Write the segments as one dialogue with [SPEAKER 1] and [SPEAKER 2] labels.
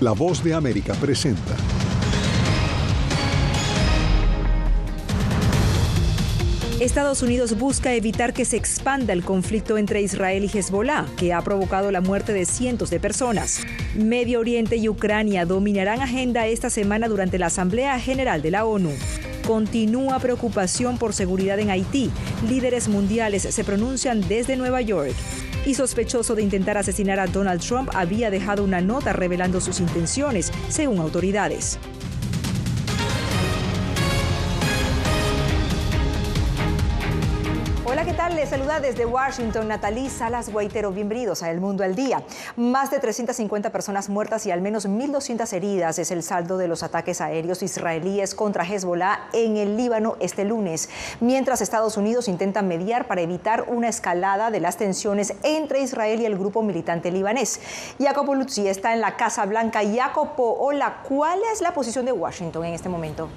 [SPEAKER 1] La Voz de América presenta.
[SPEAKER 2] Estados Unidos busca evitar que se expanda el conflicto entre Israel y Hezbolá, que ha provocado la muerte de cientos de personas. Medio Oriente y Ucrania dominarán agenda esta semana durante la Asamblea General de la ONU. Continúa preocupación por seguridad en Haití. Líderes mundiales se pronuncian desde Nueva York. Y sospechoso de intentar asesinar a Donald Trump había dejado una nota revelando sus intenciones, según autoridades. Hola, ¿qué tal? Les saluda desde Washington Natalie Salas Guaitero. Bienvenidos a El Mundo al Día. Más de 350 personas muertas y al menos 1.200 heridas es el saldo de los ataques aéreos israelíes contra Hezbolá en el Líbano este lunes, mientras Estados Unidos intenta mediar para evitar una escalada de las tensiones entre Israel y el grupo militante libanés. Jacopo Luzzi está en la Casa Blanca. Jacopo, hola, ¿cuál es la posición de Washington en este momento?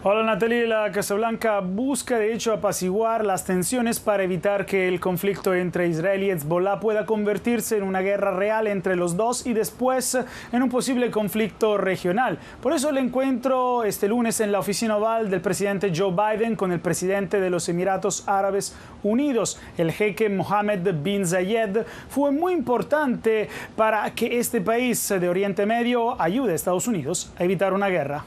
[SPEAKER 3] Hola Natalie, la Casa Blanca busca de hecho apaciguar las tensiones para evitar que el conflicto entre Israel y Hezbolá pueda convertirse en una guerra real entre los dos y después en un posible conflicto regional. Por eso el encuentro este lunes en la oficina oval del presidente Joe Biden con el presidente de los Emiratos Árabes Unidos, el jeque Mohammed bin Zayed, fue muy importante para que este país de Oriente Medio ayude a Estados Unidos a evitar una guerra.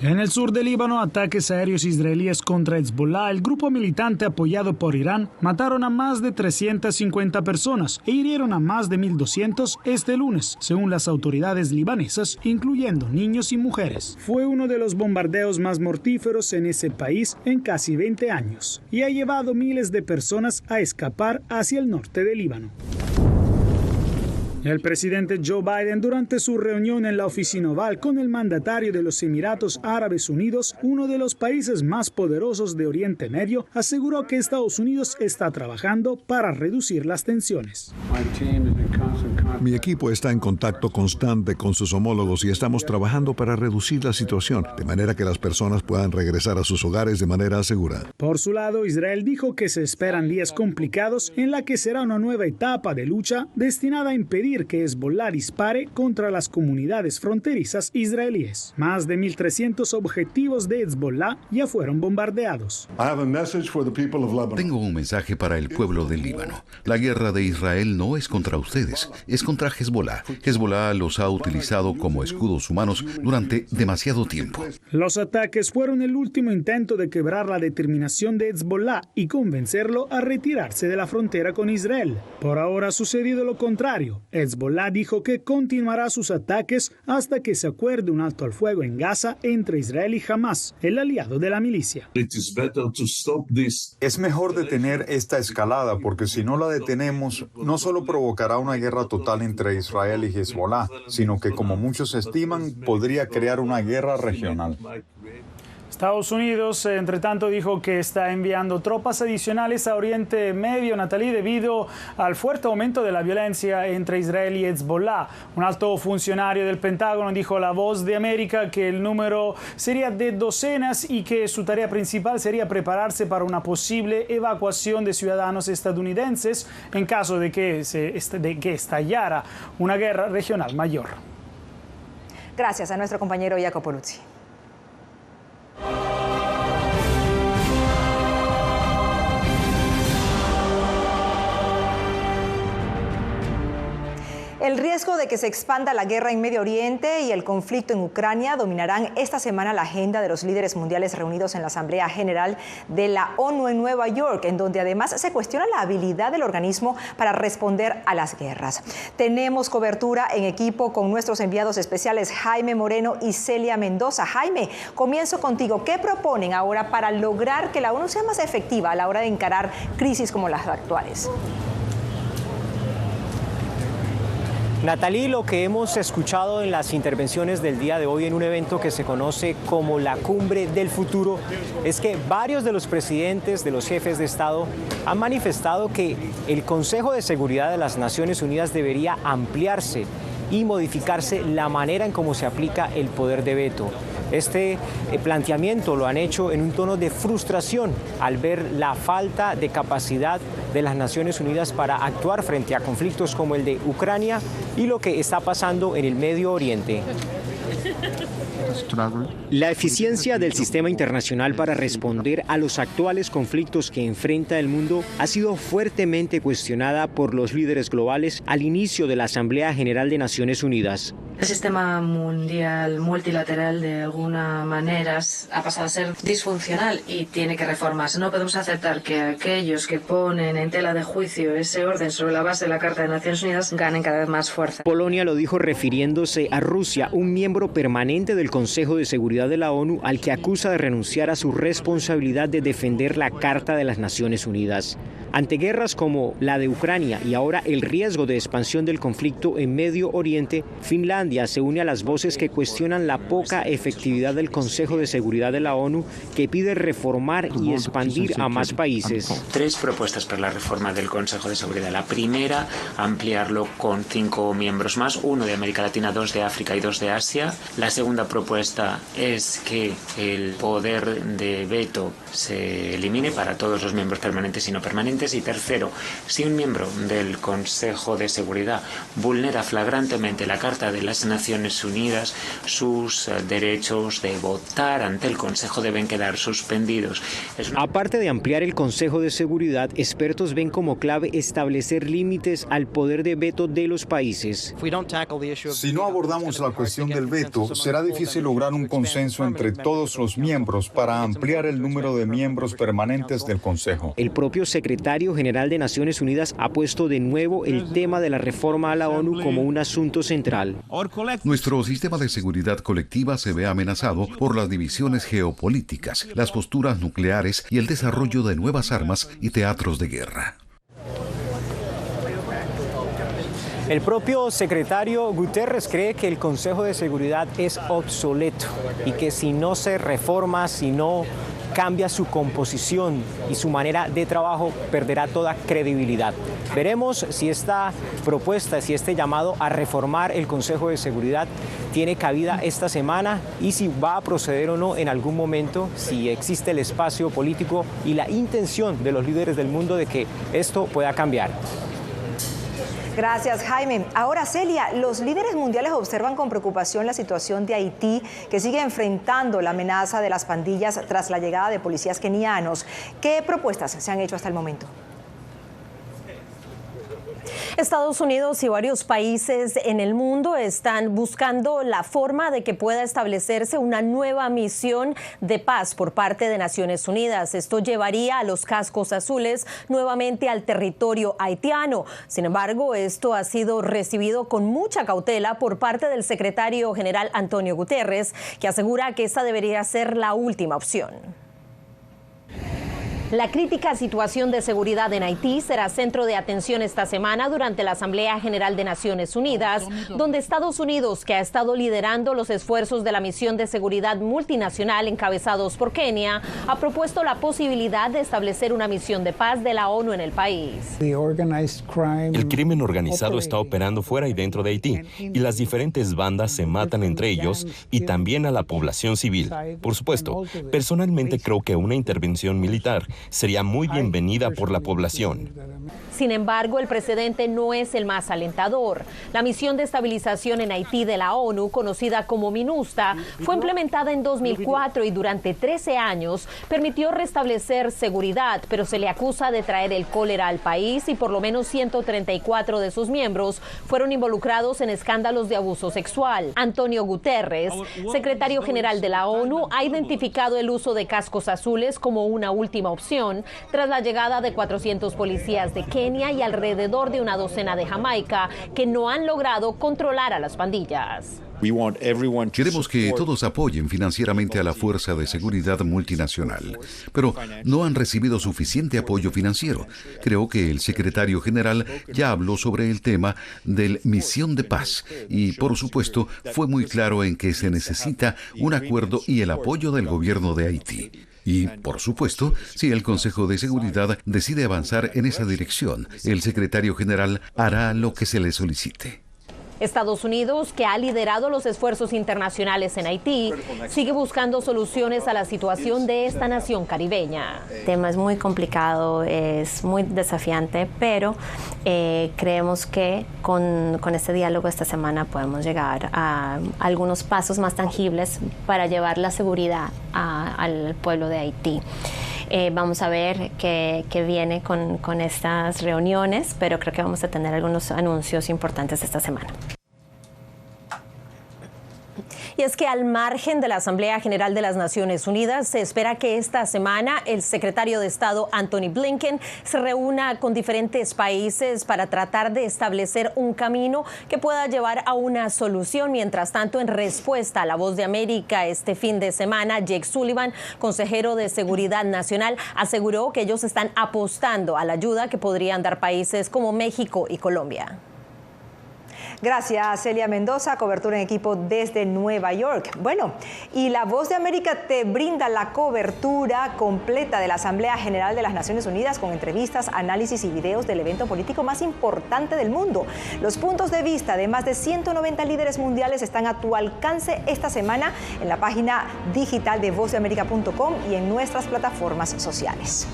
[SPEAKER 3] En el sur del Líbano, ataques aéreos israelíes contra Hezbolá, el grupo militante apoyado por Irán, mataron a más de 350 personas e hirieron a más de 1.200 este lunes, según las autoridades libanesas, incluyendo niños y mujeres. Fue uno de los bombardeos más mortíferos en ese país en casi 20 años y ha llevado miles de personas a escapar hacia el norte del Líbano. El presidente Joe Biden, durante su reunión en la oficina oval con el mandatario de los Emiratos Árabes Unidos, uno de los países más poderosos de Oriente Medio, aseguró que Estados Unidos está trabajando para reducir las tensiones.
[SPEAKER 1] Mi equipo está en contacto constante con sus homólogos y estamos trabajando para reducir la situación, de manera que las personas puedan regresar a sus hogares de manera segura.
[SPEAKER 3] Por su lado, Israel dijo que se esperan días complicados en la que será una nueva etapa de lucha destinada a impedir que Hezbolá dispare contra las comunidades fronterizas israelíes. Más de 1.300 objetivos de Hezbolá ya fueron bombardeados.
[SPEAKER 4] Tengo un mensaje para el pueblo del Líbano. La guerra de Israel no es contra ustedes, es contra Hezbolá. Hezbolá los ha utilizado como escudos humanos durante demasiado tiempo.
[SPEAKER 3] Los ataques fueron el último intento de quebrar la determinación de Hezbolá y convencerlo a retirarse de la frontera con Israel. Por ahora ha sucedido lo contrario. Hezbolá dijo que continuará sus ataques hasta que se acuerde un alto al fuego en Gaza entre Israel y Hamás, el aliado de la milicia.
[SPEAKER 5] Es mejor detener esta escalada porque si no la detenemos, no solo provocará una guerra total entre Israel y Hezbolá, sino que, como muchos estiman, podría crear una guerra regional.
[SPEAKER 3] Estados Unidos, entre tanto, dijo que está enviando tropas adicionales a Oriente Medio, Natalie, debido al fuerte aumento de la violencia entre Israel y Hezbolá. Un alto funcionario del Pentágono dijo a La Voz de América que el número sería de docenas y que su tarea principal sería prepararse para una posible evacuación de ciudadanos estadounidenses en caso de que estallara una guerra regional mayor.
[SPEAKER 2] Gracias a nuestro compañero Jacopo Luzzi. El riesgo de que se expanda la guerra en Medio Oriente y el conflicto en Ucrania dominarán esta semana la agenda de los líderes mundiales reunidos en la Asamblea General de la ONU en Nueva York, en donde además se cuestiona la habilidad del organismo para responder a las guerras. Tenemos cobertura en equipo con nuestros enviados especiales Jaime Moreno y Celia Mendoza. Jaime, comienzo contigo. ¿Qué proponen ahora para lograr que la ONU sea más efectiva a la hora de encarar crisis como las actuales?
[SPEAKER 6] Natalie, lo que hemos escuchado en las intervenciones del día de hoy en un evento que se conoce como la Cumbre del Futuro es que varios de los presidentes, de los jefes de Estado, han manifestado que el Consejo de Seguridad de las Naciones Unidas debería ampliarse y modificarse la manera en cómo se aplica el poder de veto. Este planteamiento lo han hecho en un tono de frustración al ver la falta de capacidad de las Naciones Unidas para actuar frente a conflictos como el de Ucrania y lo que está pasando en el Medio Oriente. La eficiencia del sistema internacional para responder a los actuales conflictos que enfrenta el mundo ha sido fuertemente cuestionada por los líderes globales al inicio de la Asamblea General de Naciones Unidas.
[SPEAKER 7] El sistema mundial multilateral de alguna manera ha pasado a ser disfuncional y tiene que reformarse. No podemos aceptar que aquellos que ponen en tela de juicio ese orden sobre la base de la Carta de Naciones Unidas ganen cada vez más fuerza.
[SPEAKER 6] Polonia lo dijo refiriéndose a Rusia, un miembro permanente del Consejo de Seguridad de la ONU, al que acusa de renunciar a su responsabilidad de defender la Carta de las Naciones Unidas. Ante guerras como la de Ucrania y ahora el riesgo de expansión del conflicto en Medio Oriente, Finlandia se une a las voces que cuestionan la poca efectividad del Consejo de Seguridad de la ONU, que pide reformar y expandir a más países.
[SPEAKER 8] 3 propuestas para la reforma del Consejo de Seguridad. La primera, ampliarlo con 5 miembros más, 1 de América Latina, 2 de África y 2 de Asia. La segunda propuesta es que el poder de veto se elimine para todos los miembros permanentes y no permanentes. Y tercero, si un miembro del Consejo de Seguridad vulnera flagrantemente la Carta de las Naciones Unidas, sus derechos de votar ante el Consejo deben quedar suspendidos.
[SPEAKER 6] Aparte de ampliar el Consejo de Seguridad, expertos ven como clave establecer límites al poder de veto de los países.
[SPEAKER 5] Si no abordamos la cuestión del veto, será difícil lograr un consenso entre todos los miembros para ampliar el número de miembros permanentes del Consejo.
[SPEAKER 6] El propio secretario general de Naciones Unidas ha puesto de nuevo el tema de la reforma a la ONU como un asunto central.
[SPEAKER 4] Nuestro sistema de seguridad colectiva se ve amenazado por las divisiones geopolíticas, las posturas nucleares y el desarrollo de nuevas armas y teatros de guerra.
[SPEAKER 6] El propio secretario Guterres cree que el Consejo de Seguridad es obsoleto y que si no se reforma, si no cambia su composición y su manera de trabajo, perderá toda credibilidad. Veremos si esta propuesta, si este llamado a reformar el Consejo de Seguridad tiene cabida esta semana y si va a proceder o no en algún momento, si existe el espacio político y la intención de los líderes del mundo de que esto pueda cambiar.
[SPEAKER 2] Gracias, Jaime. Ahora, Celia, los líderes mundiales observan con preocupación la situación de Haití, que sigue enfrentando la amenaza de las pandillas tras la llegada de policías kenianos. ¿Qué propuestas se han hecho hasta el momento?
[SPEAKER 9] Estados Unidos y varios países en el mundo están buscando la forma de que pueda establecerse una nueva misión de paz por parte de Naciones Unidas. Esto llevaría a los cascos azules nuevamente al territorio haitiano. Sin embargo, esto ha sido recibido con mucha cautela por parte del secretario general Antonio Guterres, que asegura que esta debería ser la última opción. La crítica situación de seguridad en Haití será centro de atención esta semana durante la Asamblea General de Naciones Unidas, donde Estados Unidos, que ha estado liderando los esfuerzos de la misión de seguridad multinacional encabezados por Kenia, ha propuesto la posibilidad de establecer una misión de paz de la ONU en el país.
[SPEAKER 10] El crimen organizado está operando fuera y dentro de Haití, y las diferentes bandas se matan entre ellos y también a la población civil. Por supuesto, personalmente creo que una intervención militar sería muy bienvenida por la población.
[SPEAKER 9] Sin embargo, el precedente no es el más alentador. La misión de estabilización en Haití de la ONU, conocida como MINUSTA, fue implementada en 2004 y durante 13 años permitió restablecer seguridad, pero se le acusa de traer el cólera al país y por lo menos 134 de sus miembros fueron involucrados en escándalos de abuso sexual. Antonio Guterres, secretario general de la ONU, ha identificado el uso de cascos azules como una última opción tras la llegada de 400 policías de Kenia y alrededor de una docena de Jamaica que no han logrado controlar a las pandillas.
[SPEAKER 4] Queremos que todos apoyen financieramente a la Fuerza de Seguridad Multinacional, pero no han recibido suficiente apoyo financiero. Creo que el secretario general ya habló sobre el tema de misión de paz y, por supuesto, fue muy claro en que se necesita un acuerdo y el apoyo del gobierno de Haití. Y, por supuesto, si el Consejo de Seguridad decide avanzar en esa dirección, el secretario general hará lo que se le solicite.
[SPEAKER 9] Estados Unidos, que ha liderado los esfuerzos internacionales en Haití, sigue buscando soluciones a la situación de esta nación caribeña.
[SPEAKER 11] El tema es muy complicado, es muy desafiante, pero creemos que con este diálogo esta semana podemos llegar a algunos pasos más tangibles para llevar la seguridad al pueblo de Haití. Vamos a ver qué viene con estas reuniones, pero creo que vamos a tener algunos anuncios importantes esta semana.
[SPEAKER 9] Y es que al margen de la Asamblea General de las Naciones Unidas, se espera que esta semana el secretario de Estado Antony Blinken se reúna con diferentes países para tratar de establecer un camino que pueda llevar a una solución. Mientras tanto, en respuesta a La Voz de América este fin de semana, Jake Sullivan, consejero de Seguridad Nacional, aseguró que ellos están apostando a la ayuda que podrían dar países como México y Colombia.
[SPEAKER 2] Gracias, Celia Mendoza, cobertura en equipo desde Nueva York. Bueno, y La Voz de América te brinda la cobertura completa de la Asamblea General de las Naciones Unidas con entrevistas, análisis y videos del evento político más importante del mundo. Los puntos de vista de más de 190 líderes mundiales están a tu alcance esta semana en la página digital de vozdeamerica.com y en nuestras plataformas sociales.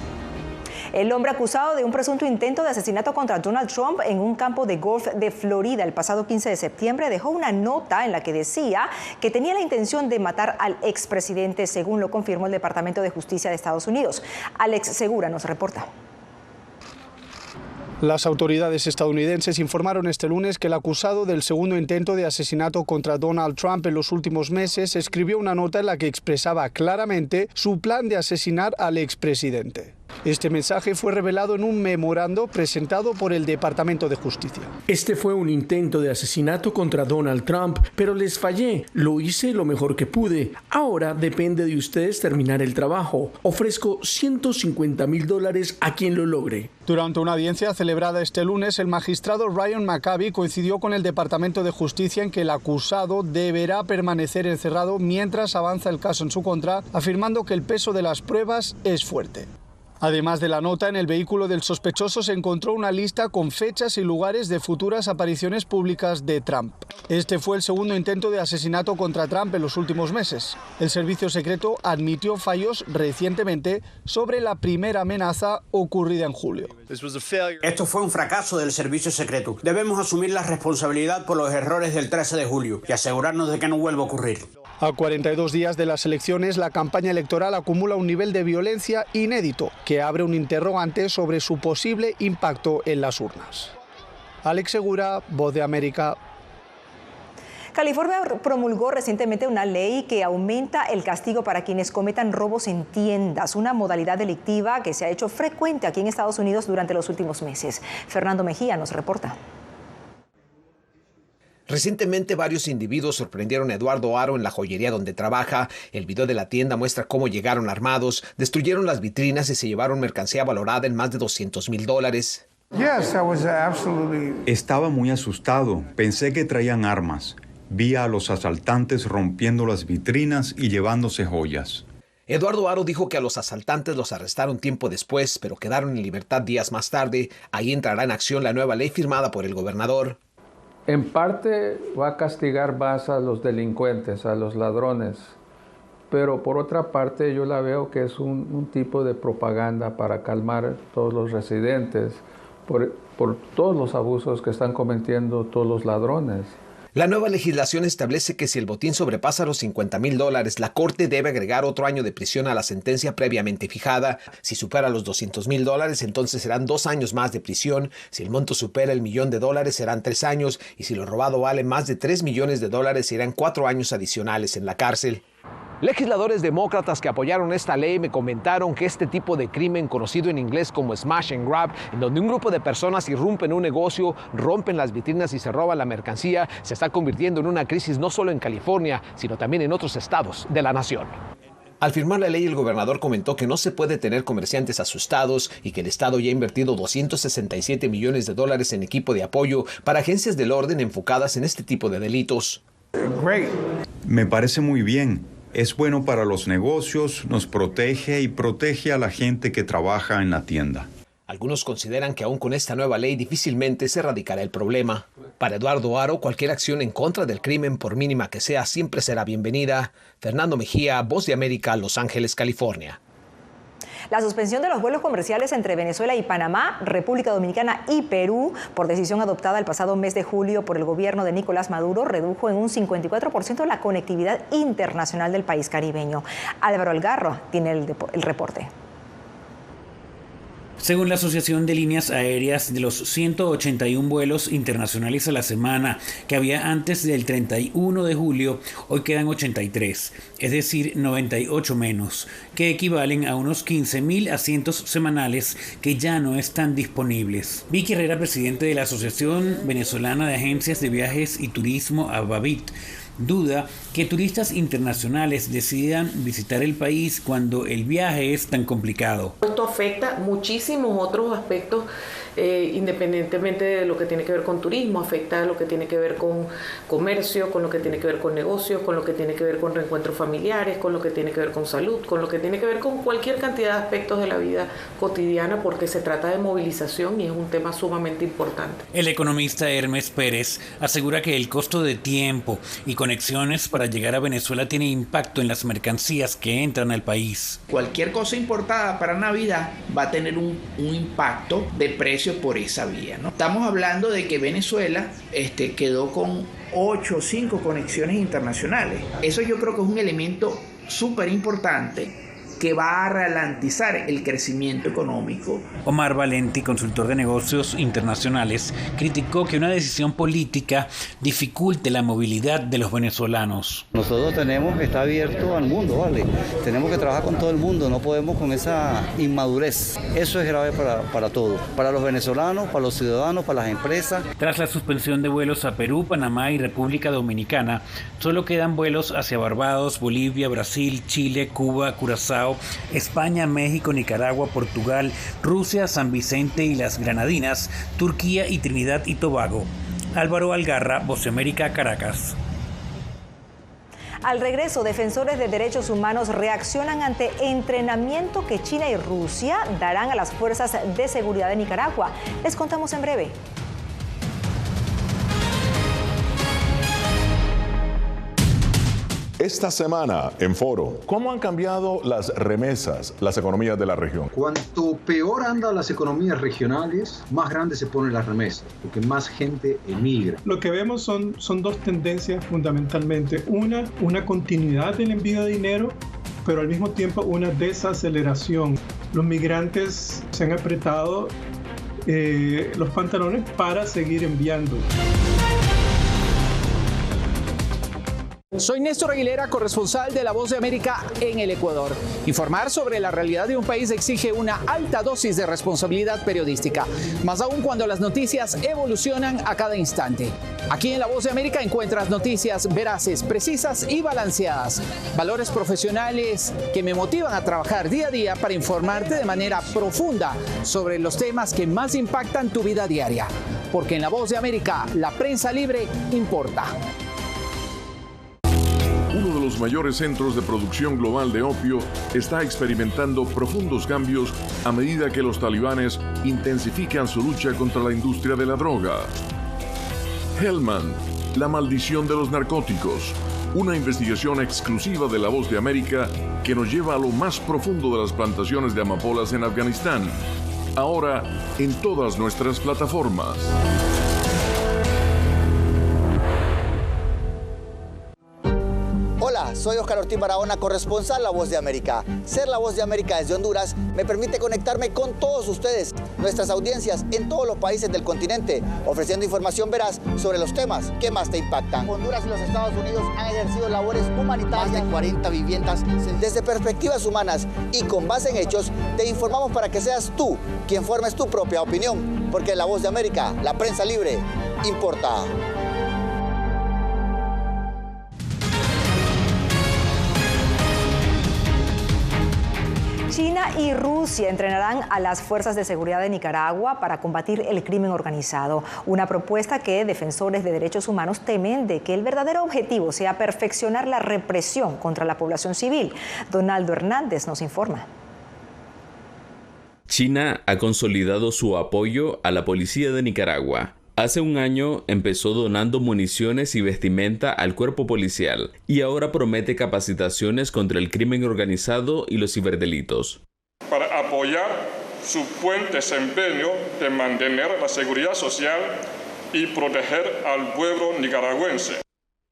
[SPEAKER 2] El hombre acusado de un presunto intento de asesinato contra Donald Trump en un campo de golf de Florida el pasado 15 de septiembre dejó una nota en la que decía que tenía la intención de matar al expresidente, según lo confirmó el Departamento de Justicia de Estados Unidos. Alex Segura nos reporta.
[SPEAKER 12] Las autoridades estadounidenses informaron este lunes que el acusado del segundo intento de asesinato contra Donald Trump en los últimos meses escribió una nota en la que expresaba claramente su plan de asesinar al expresidente. Este mensaje fue revelado en un memorando presentado por el Departamento de Justicia.
[SPEAKER 13] Este fue un intento de asesinato contra Donald Trump, pero les fallé. Lo hice lo mejor que pude. Ahora depende de ustedes terminar el trabajo. Ofrezco $150,000 a quien lo logre.
[SPEAKER 12] Durante una audiencia celebrada este lunes, el magistrado Ryan McCabe coincidió con el Departamento de Justicia en que el acusado deberá permanecer encerrado mientras avanza el caso en su contra, afirmando que el peso de las pruebas es fuerte. Además de la nota, en el vehículo del sospechoso se encontró una lista con fechas y lugares de futuras apariciones públicas de Trump. Este fue el segundo intento de asesinato contra Trump en los últimos meses. El servicio secreto admitió fallos recientemente sobre la primera amenaza ocurrida en julio.
[SPEAKER 14] Esto fue un fracaso del servicio secreto. Debemos asumir la responsabilidad por los errores del 13 de julio y asegurarnos de que no vuelva a ocurrir.
[SPEAKER 12] A 42 días de las elecciones, la campaña electoral acumula un nivel de violencia inédito que abre un interrogante sobre su posible impacto en las urnas. Alex Segura, Voz de América.
[SPEAKER 2] California promulgó recientemente una ley que aumenta el castigo para quienes cometan robos en tiendas, una modalidad delictiva que se ha hecho frecuente aquí en Estados Unidos durante los últimos meses. Fernando Mejía nos reporta.
[SPEAKER 15] Recientemente varios individuos sorprendieron a Eduardo Aro en la joyería donde trabaja. El video de la tienda muestra cómo llegaron armados, destruyeron las vitrinas y se llevaron mercancía valorada en más de $200,000.
[SPEAKER 5] Estaba muy asustado. Pensé que traían armas. Vi a los asaltantes rompiendo las vitrinas y llevándose joyas.
[SPEAKER 15] Eduardo Aro dijo que a los asaltantes los arrestaron tiempo después, pero quedaron en libertad días más tarde. Ahí entrará en acción la nueva ley firmada por el gobernador.
[SPEAKER 16] En parte va a castigar más a los delincuentes, a los ladrones, pero por otra parte yo la veo que es un tipo de propaganda para calmar a todos los residentes por todos los abusos que están cometiendo todos los ladrones.
[SPEAKER 15] La nueva legislación establece que si el botín sobrepasa los $50,000, la Corte debe agregar otro año de prisión a la sentencia previamente fijada. Si supera los $200,000, entonces serán 2 años más de prisión. Si el monto supera el $1,000,000, serán 3 años. Y si lo robado vale más de $3 millones, serán 4 años adicionales en la cárcel. Legisladores demócratas que apoyaron esta ley me comentaron que este tipo de crimen, conocido en inglés como smash and grab, en donde un grupo de personas irrumpen un negocio, rompen las vitrinas y se roban la mercancía, se está convirtiendo en una crisis no solo en California, sino también en otros estados de la nación. Al firmar la ley, el gobernador comentó que no se puede tener comerciantes asustados y que el estado ya ha invertido $267 millones en equipo de apoyo para agencias del orden enfocadas en este tipo de delitos.
[SPEAKER 5] Me parece muy bien. Es bueno para los negocios, nos protege y protege a la gente que trabaja en la tienda.
[SPEAKER 15] Algunos consideran que aún con esta nueva ley difícilmente se erradicará el problema. Para Eduardo Haro, cualquier acción en contra del crimen, por mínima que sea, siempre será bienvenida. Fernando Mejía, Voz de América, Los Ángeles, California.
[SPEAKER 2] La suspensión de los vuelos comerciales entre Venezuela y Panamá, República Dominicana y Perú, por decisión adoptada el pasado mes de julio por el gobierno de Nicolás Maduro, redujo en un 54% la conectividad internacional del país caribeño. Álvaro Algarra tiene el reporte.
[SPEAKER 17] Según la Asociación de Líneas Aéreas, de los 181 vuelos internacionales a la semana que había antes del 31 de julio, hoy quedan 83, es decir, 98 menos, que equivalen a unos 15.000 asientos semanales que ya no están disponibles. Vicky Herrera, presidente de la Asociación Venezolana de Agencias de Viajes y Turismo, AVAVIT, duda que turistas internacionales decidan visitar el país cuando el viaje es tan complicado.
[SPEAKER 18] Esto afecta muchísimos otros aspectos, independientemente de lo que tiene que ver con turismo, afecta lo que tiene que ver con comercio, con lo que tiene que ver con negocios, con lo que tiene que ver con reencuentros familiares, con lo que tiene que ver con salud, con lo que tiene que ver con cualquier cantidad de aspectos de la vida cotidiana, porque se trata de movilización y es un tema sumamente importante.
[SPEAKER 17] El economista Hermes Pérez asegura que el costo de tiempo y conexiones para llegar a Venezuela tiene impacto en las mercancías que entran al país.
[SPEAKER 19] Cualquier cosa importada para Navidad va a tener un impacto de precio por esa vía, ¿no? Estamos hablando de que Venezuela quedó con 8 o 5 conexiones internacionales. Eso yo creo que es un elemento súper importante que va a ralentizar el crecimiento económico.
[SPEAKER 17] Omar Valenti, consultor de negocios internacionales, criticó que una decisión política dificulte la movilidad de los venezolanos.
[SPEAKER 20] Nosotros tenemos que estar abiertos al mundo, ¿vale? Tenemos que trabajar con todo el mundo, no podemos con esa inmadurez. Eso es grave para todos, para los venezolanos, para los ciudadanos, para las empresas.
[SPEAKER 17] Tras la suspensión de vuelos a Perú, Panamá y República Dominicana, solo quedan vuelos hacia Barbados, Bolivia, Brasil, Chile, Cuba, Curazao, España, México, Nicaragua, Portugal, Rusia, San Vicente y las Granadinas, Turquía y Trinidad y Tobago. Álvaro Algarra, Voz de América, Caracas.
[SPEAKER 2] Al regreso, defensores de derechos humanos reaccionan ante entrenamiento que China y Rusia darán a las fuerzas de seguridad de Nicaragua. Les contamos en breve.
[SPEAKER 21] Esta semana en Foro, ¿cómo han cambiado las remesas, las economías de la región?
[SPEAKER 22] Cuanto peor andan las economías regionales, más grande se pone la remesa, porque más gente emigra.
[SPEAKER 23] Lo que vemos son dos tendencias fundamentalmente. Una continuidad del envío de dinero, pero al mismo tiempo una desaceleración. Los migrantes se han apretado los pantalones para seguir enviando.
[SPEAKER 24] Soy Néstor Aguilera, corresponsal de La Voz de América en el Ecuador. Informar sobre la realidad de un país exige una alta dosis de responsabilidad periodística, más aún cuando las noticias evolucionan a cada instante. Aquí en La Voz de América encuentras noticias veraces, precisas y balanceadas, valores profesionales que me motivan a trabajar día a día para informarte de manera profunda sobre los temas que más impactan tu vida diaria. Porque en La Voz de América, la prensa libre importa.
[SPEAKER 21] Uno de los mayores centros de producción global de opio está experimentando profundos cambios a medida que los talibanes intensifican su lucha contra la industria de la droga. Helmand, la maldición de los narcóticos, una investigación exclusiva de La Voz de América que nos lleva a lo más profundo de las plantaciones de amapolas en Afganistán. Ahora en todas nuestras plataformas.
[SPEAKER 25] Hola, soy Oscar Ortiz Barahona, corresponsal La Voz de América. Ser La Voz de América desde Honduras me permite conectarme con todos ustedes, nuestras audiencias en todos los países del continente, ofreciendo información veraz sobre los temas que más te impactan. Honduras y los Estados Unidos han ejercido labores humanitarias. Más de 40 viviendas. Desde perspectivas humanas y con base en hechos, te informamos para que seas tú quien formes tu propia opinión. Porque La Voz de América, la prensa libre, importa.
[SPEAKER 2] China y Rusia entrenarán a las fuerzas de seguridad de Nicaragua para combatir el crimen organizado. Una propuesta que defensores de derechos humanos temen de que el verdadero objetivo sea perfeccionar la represión contra la población civil. Donaldo Hernández nos informa.
[SPEAKER 26] China ha consolidado su apoyo a la policía de Nicaragua,
[SPEAKER 1] Hace un año empezó donando municiones y vestimenta al cuerpo policial y ahora promete capacitaciones contra el crimen organizado y los ciberdelitos.
[SPEAKER 3] Para apoyar su buen desempeño de mantener la seguridad social y proteger al pueblo nicaragüense.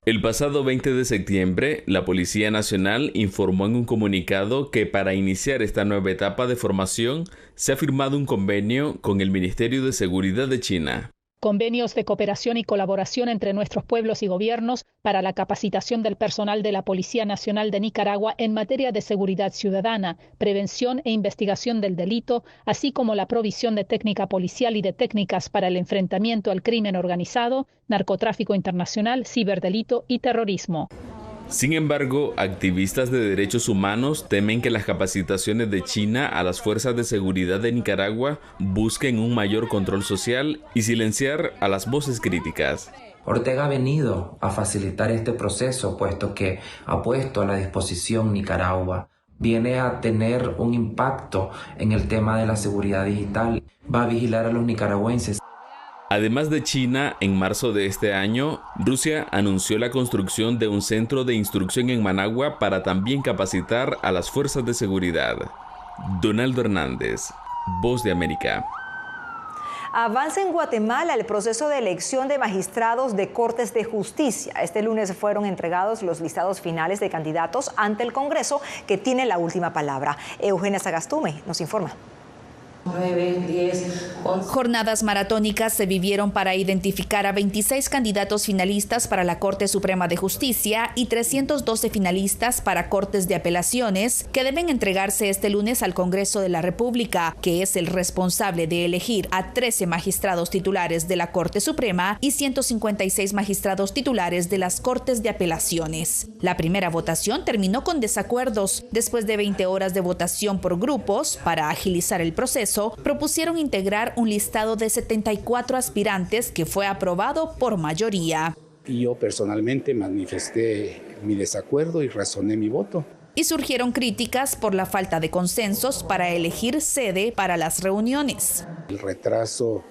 [SPEAKER 1] El pasado 20 de septiembre, la Policía Nacional informó en un comunicado que para iniciar esta nueva etapa de formación se ha firmado un convenio con el Ministerio de Seguridad de China.
[SPEAKER 6] Convenios de cooperación y colaboración entre nuestros pueblos y gobiernos para la capacitación del personal de la Policía Nacional de Nicaragua en materia de seguridad ciudadana, prevención e investigación del delito, así como la provisión de técnica policial y de técnicas para el enfrentamiento al crimen organizado, narcotráfico internacional, ciberdelito y terrorismo.
[SPEAKER 1] Sin embargo, activistas de derechos humanos temen que las capacitaciones de China a las fuerzas de seguridad de Nicaragua busquen un mayor control social y silenciar a las voces críticas.
[SPEAKER 7] Ortega ha venido a facilitar este proceso, puesto que ha puesto a la disposición Nicaragua. Viene a tener un impacto en el tema de la seguridad digital. Va a vigilar a los nicaragüenses.
[SPEAKER 1] Además de China, en marzo de este año, Rusia anunció la construcción de un centro de instrucción en Managua para también capacitar a las fuerzas de seguridad. Donaldo Hernández, Voz de América.
[SPEAKER 2] Avanza en Guatemala el proceso de elección de magistrados de Cortes de Justicia. Este lunes fueron entregados los listados finales de candidatos ante el Congreso, que tiene la última palabra. Eugenia Sagastume nos informa.
[SPEAKER 8] 9, 10, 11.
[SPEAKER 26] Jornadas maratónicas se vivieron para identificar a 26 candidatos finalistas para la Corte Suprema de Justicia y 312 finalistas para Cortes de Apelaciones, que deben entregarse este lunes al Congreso de la República, que es el responsable de elegir a 13 magistrados titulares de la Corte Suprema y 156 magistrados titulares de las Cortes de Apelaciones. La primera votación terminó con desacuerdos. Después de 20 horas de votación por grupos, para agilizar el proceso, propusieron integrar un listado de 74 aspirantes que fue aprobado por mayoría.
[SPEAKER 27] Yo personalmente manifesté mi desacuerdo y razoné mi voto.
[SPEAKER 26] Y surgieron críticas por la falta de consensos para elegir sede para las reuniones.
[SPEAKER 27] El retraso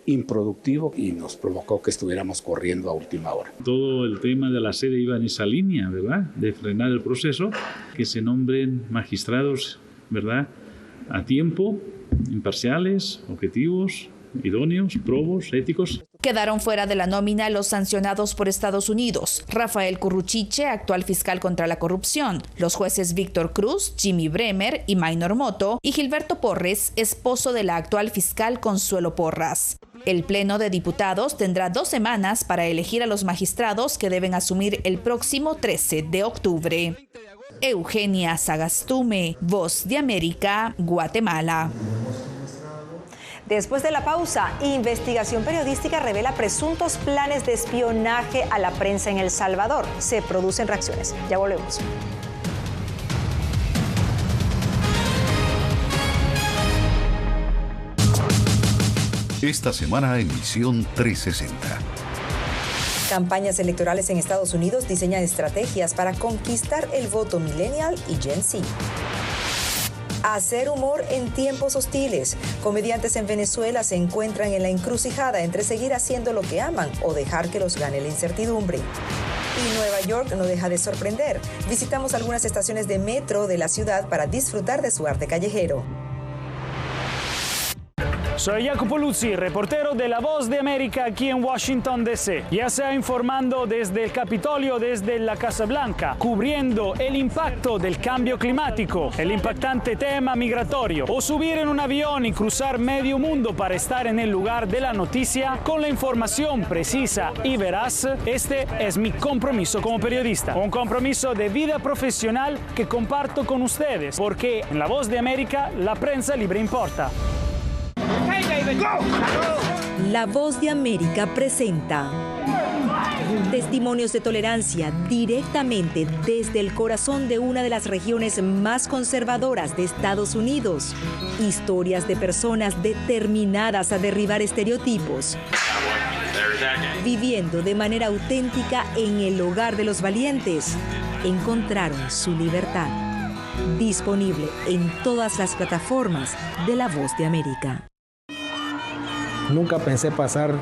[SPEAKER 27] improductivo y nos provocó que estuviéramos corriendo a última hora.
[SPEAKER 28] Todo el tema de la sede iba en esa línea, ¿verdad? De frenar el proceso, que se nombren magistrados, ¿verdad?, a tiempo, imparciales, objetivos, idóneos, probos, éticos.
[SPEAKER 26] Quedaron fuera de la nómina los sancionados por Estados Unidos: Rafael Curruchiche, actual fiscal contra la corrupción, los jueces Víctor Cruz, Jimmy Bremer y Maynor Moto, y Gilberto Porres, esposo de la actual fiscal Consuelo Porras. El Pleno de Diputados tendrá 2 semanas para elegir a los magistrados que deben asumir el próximo 13 de octubre. Eugenia Sagastume, Voz de América, Guatemala.
[SPEAKER 2] Después de la pausa, investigación periodística revela presuntos planes de espionaje a la prensa en El Salvador. Se producen reacciones. Ya volvemos.
[SPEAKER 4] Esta semana en Misión 360.
[SPEAKER 2] Campañas electorales en Estados Unidos diseñan estrategias para conquistar el voto millennial y Gen Z. Hacer humor en tiempos hostiles. Comediantes en Venezuela se encuentran en la encrucijada entre seguir haciendo lo que aman o dejar que los gane la incertidumbre. Y Nueva York no deja de sorprender. Visitamos algunas estaciones de metro de la ciudad para disfrutar de su arte callejero.
[SPEAKER 29] Soy Jacopo Luzzi, reportero de La Voz de América aquí en Washington, D.C. Ya sea informando desde el Capitolio, desde la Casa Blanca, cubriendo el impacto del cambio climático, el impactante tema migratorio, o subir en un avión y cruzar medio mundo para estar en el lugar de la noticia con la información precisa y veraz. Este es mi compromiso como periodista, un compromiso de vida profesional que comparto con ustedes, porque en La Voz de América la prensa libre importa.
[SPEAKER 2] La Voz de América presenta testimonios de tolerancia directamente desde el corazón de una de las regiones más conservadoras de Estados Unidos. Historias de personas determinadas a derribar estereotipos, viviendo de manera auténtica en el hogar de los valientes. Encontraron su libertad. Disponible en todas las plataformas de La Voz de América.
[SPEAKER 30] Nunca pensé pasar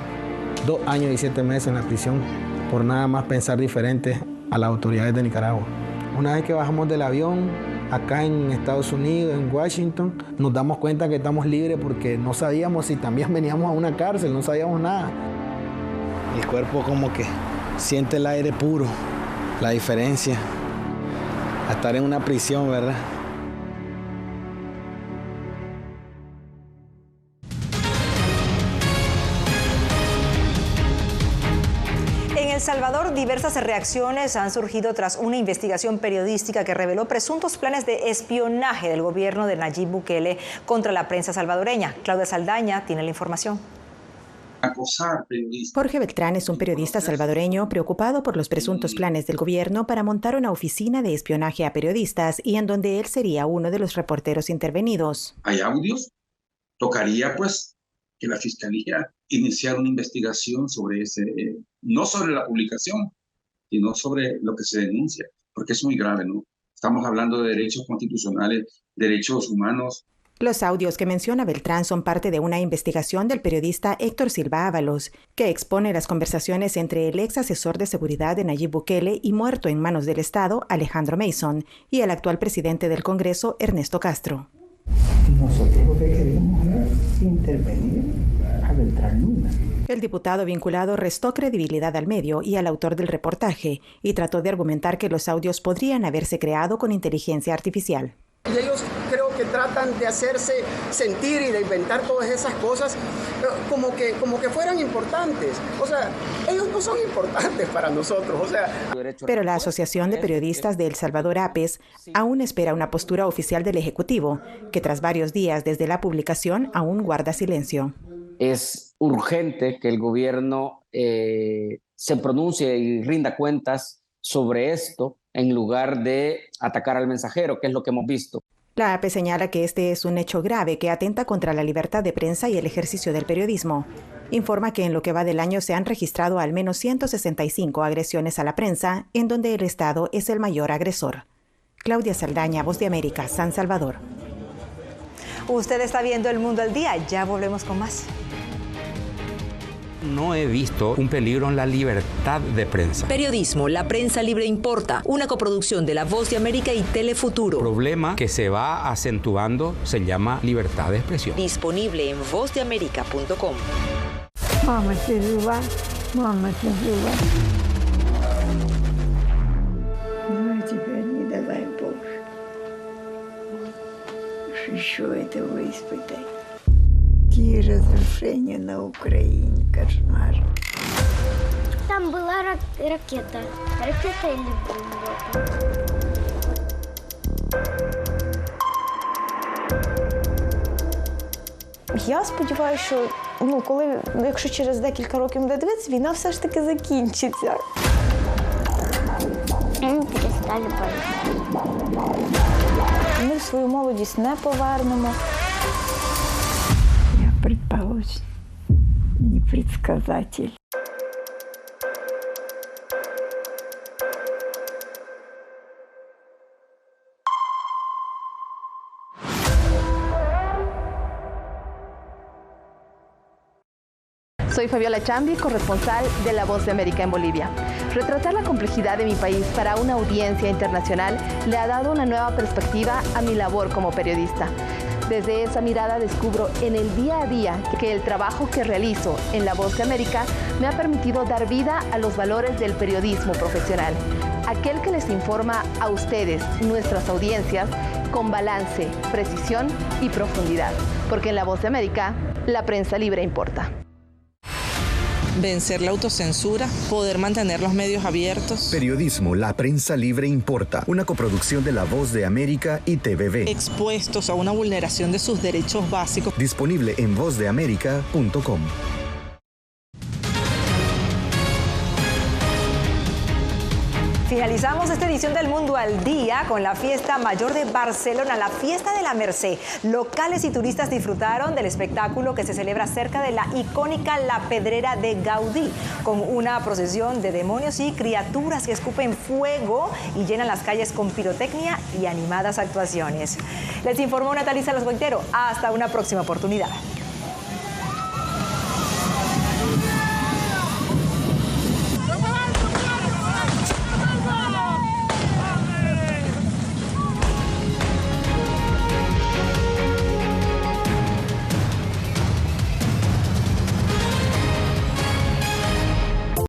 [SPEAKER 5] 2 años y 7 meses en la prisión por nada más pensar diferente a las autoridades de Nicaragua. Una vez que bajamos del avión, acá en Estados Unidos, en Washington, nos damos cuenta que estamos libres porque no sabíamos si también veníamos a una cárcel, no sabíamos nada. El cuerpo como que siente el aire puro, la diferencia a estar en una prisión, ¿verdad?
[SPEAKER 2] En El Salvador, diversas reacciones han surgido tras una investigación periodística que reveló presuntos planes de espionaje del gobierno de Nayib Bukele contra la prensa salvadoreña. Claudia Saldaña tiene la información.
[SPEAKER 9] Jorge Beltrán es un periodista salvadoreño preocupado por los presuntos planes del gobierno para montar una oficina de espionaje a periodistas y en donde él sería uno de los reporteros intervenidos.
[SPEAKER 10] Hay audios, tocaría pues que la fiscalía iniciara una investigación sobre no sobre la publicación, sino sobre lo que se denuncia, porque es muy grave, ¿no? Estamos hablando de derechos constitucionales, derechos humanos.
[SPEAKER 9] Los audios que menciona Beltrán son parte de una investigación del periodista Héctor Silva Ábalos, que expone las conversaciones entre el ex asesor de seguridad de Nayib Bukele y muerto en manos del Estado, Alejandro Mason, y el actual presidente del Congreso, Ernesto Castro.
[SPEAKER 11] Nosotros lo que queremos es intervenir a Beltrán Luna.
[SPEAKER 9] El diputado vinculado restó credibilidad al medio y al autor del reportaje y trató de argumentar que los audios podrían haberse creado con inteligencia artificial.
[SPEAKER 12] Y ellos creo que tratan de hacerse sentir y de inventar todas esas cosas como que fueran importantes. O sea, ellos no son importantes para nosotros. O sea.
[SPEAKER 9] Pero la Asociación de Periodistas de El Salvador, APES, aún espera una postura oficial del Ejecutivo, que tras varios días desde la publicación aún guarda silencio.
[SPEAKER 13] Es urgente que el gobierno se pronuncie y rinda cuentas sobre esto, en lugar de atacar al mensajero, que es lo que hemos visto.
[SPEAKER 9] La AP señala que este es un hecho grave que atenta contra la libertad de prensa y el ejercicio del periodismo. Informa que en lo que va del año se han registrado al menos 165 agresiones a la prensa, en donde el Estado es el mayor agresor. Claudia Saldaña, Voz de América, San Salvador.
[SPEAKER 2] Usted está viendo El Mundo al Día. Ya volvemos con más.
[SPEAKER 14] No he visto un peligro en la libertad de prensa.
[SPEAKER 15] Periodismo, la prensa libre importa. Una coproducción de La Voz de América y Telefuturo.
[SPEAKER 14] El problema que se va acentuando se llama libertad de expresión.
[SPEAKER 15] Disponible en vozdeamerica.com.
[SPEAKER 11] Mama, te suba. Mama, te suba. Ну, теперь не давай Боже. Еще этого испытай. Какие разрушения на Украине, кошмар.
[SPEAKER 16] Там была ракета. Ракета или бомба?
[SPEAKER 30] Я сподіваюся, що якщо через декілька років буде дивитися, війна все ж таки закінчиться.
[SPEAKER 16] Ми перестали боротися.
[SPEAKER 30] Ми свою молодість не повернемо.
[SPEAKER 11] Предположим, непредсказатель.
[SPEAKER 31] Soy Fabiola Chambi, corresponsal de La Voz de América en Bolivia. Retratar la complejidad de mi país para una audiencia internacional le ha dado una nueva perspectiva a mi labor como periodista. Desde esa mirada descubro en el día a día que el trabajo que realizo en La Voz de América me ha permitido dar vida a los valores del periodismo profesional. Aquel que les informa a ustedes, nuestras audiencias, con balance, precisión y profundidad. Porque en La Voz de América, la prensa libre importa.
[SPEAKER 32] Vencer la autocensura, poder mantener los medios abiertos.
[SPEAKER 33] Periodismo, la prensa libre importa. Una coproducción de La Voz de América y TVV.
[SPEAKER 32] Expuestos a una vulneración de sus derechos básicos.
[SPEAKER 33] Disponible en vozdeamerica.com.
[SPEAKER 2] Finalizamos esta edición del Mundo al Día con la Fiesta Mayor de Barcelona, la Fiesta de la Mercè. Locales y turistas disfrutaron del espectáculo que se celebra cerca de la icónica La Pedrera de Gaudí, con una procesión de demonios y criaturas que escupen fuego y llenan las calles con pirotecnia y animadas actuaciones. Les informó Natalisa Los Goitero. Hasta una próxima oportunidad.